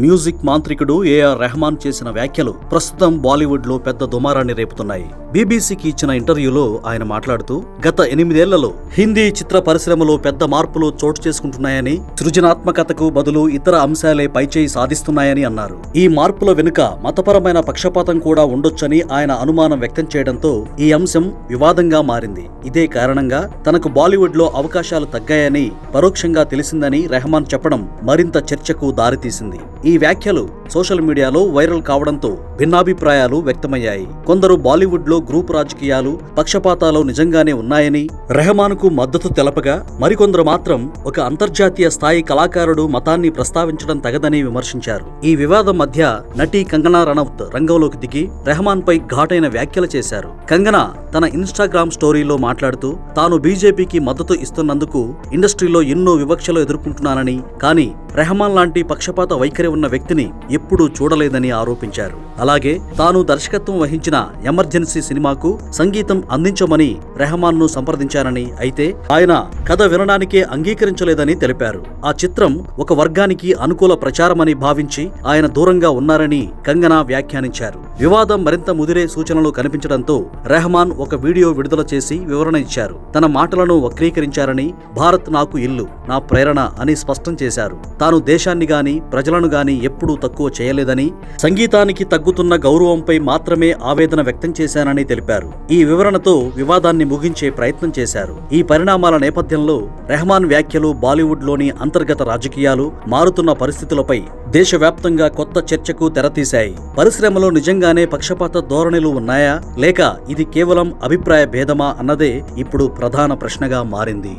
Music మాంత్రికుడు AR Rahman చేసిన వ్యాఖ్యలు ప్రస్తుతం బాలీవుడ్ లో పెద్ద దుమారాన్ని రేపుతున్నాయి. బీబీసీకి ఇచ్చిన ఇంటర్వ్యూలో ఆయన మాట్లాడుతూ, గత 8 ఏళ్లలో హిందీ చిత్ర పరిశ్రమలో పెద్ద మార్పులు చోటు చేసుకుంటున్నాయని, సృజనాత్మకతకు బదులు ఇతర అంశాలే పైచేయి సాధిస్తున్నాయని అన్నారు. ఈ మార్పుల వెనుక మతపరమైన పక్షపాతం కూడా ఉండొచ్చని ఆయన అనుమానం వ్యక్తం చేయడంతో ఈ అంశం వివాదంగా మారింది. ఇదే కారణంగా తనకు బాలీవుడ్ లో అవకాశాలు తగ్గాయని పరోక్షంగా తెలిసిందని రెహమాన్ చెప్పడం మరింత చర్చకు దారితీసింది. ఈ వ్యాఖ్యలు సోషల్ మీడియాలో వైరల్ కావడంతో భిన్నాభిప్రాయాలు వ్యక్తమయ్యాయి. కొందరు బాలీవుడ్ లో గ్రూప్ రాజకీయాలు, పక్షపాతాలు నిజంగానే ఉన్నాయని రెహమాన్ కు మద్దతు తెలపగా, మరికొందరు మాత్రం ఒక అంతర్జాతీయ స్థాయి కళాకారుడు మతాన్ని ప్రస్తావించడం తగదని విమర్శించారు. ఈ వివాదం మధ్య నటి కంగనా రనౌత్ రంగంలోకి దిగి రెహమాన్ పై ఘాటైన వ్యాఖ్యలు చేశారు. కంగనా తన ఇన్స్టాగ్రామ్ స్టోరీలో మాట్లాడుతూ, తాను బీజేపీకి మద్దతు ఇస్తున్నందుకు ఇండస్ట్రీలో ఎన్నో వివక్షలు ఎదుర్కొంటున్నానని, కానీ రెహమాన్ లాంటి పక్షపాత వైఖరి ఉన్న వ్యక్తిని ఎప్పుడూ చూడలేదని ఆరోపించారు. అలాగే తాను దర్శకత్వం వహించిన ఎమర్జెన్సీ సినిమాకు సంగీతం అందించమని రెహమాన్ ను సంప్రదించారని, అయితే ఆయన కథ వినడానికే అంగీకరించలేదని తెలిపారు. ఆ చిత్రం ఒక వర్గానికి అనుకూల ప్రచారమని భావించి ఆయన దూరంగా ఉన్నారని కంగనా వ్యాఖ్యానించారు. వివాదం మరింత ముదిరే సూచనలు కనిపించడంతో రెహమాన్ ఒక వీడియో విడుదల చేసి వివరణ ఇచ్చారు. తన మాటలను వక్రీకరించారని, భారత్ నాకు ఇల్లు, నా ప్రేరణ అని స్పష్టం చేశారు. తాను దేశాన్ని గాని ప్రజలను గాని ఎప్పుడూ తక్కువ చేయలేదని, సంగీతానికి తగ్గుతున్న గౌరవంపై మాత్రమే ఆవేదన వ్యక్తం చేశానని తెలిపారు. ఈ వివరణతో వివాదాన్ని ముగించే ప్రయత్నం చేశారు. ఈ పరిణామాల నేపథ్యంలో రెహమాన్ వ్యాఖ్యలు బాలీవుడ్ లోని అంతర్గత రాజకీయాలు, మారుతున్న పరిస్థితులపై దేశవ్యాప్తంగా కొత్త చర్చకు తెరతీశాయి. పరిశ్రమలో నిజంగానే పక్షపాత ధోరణులు ఉన్నాయా, లేక ఇది కేవలం అభిప్రాయ భేదమా అన్నదే ఇప్పుడు ప్రధాన ప్రశ్నగా మారింది.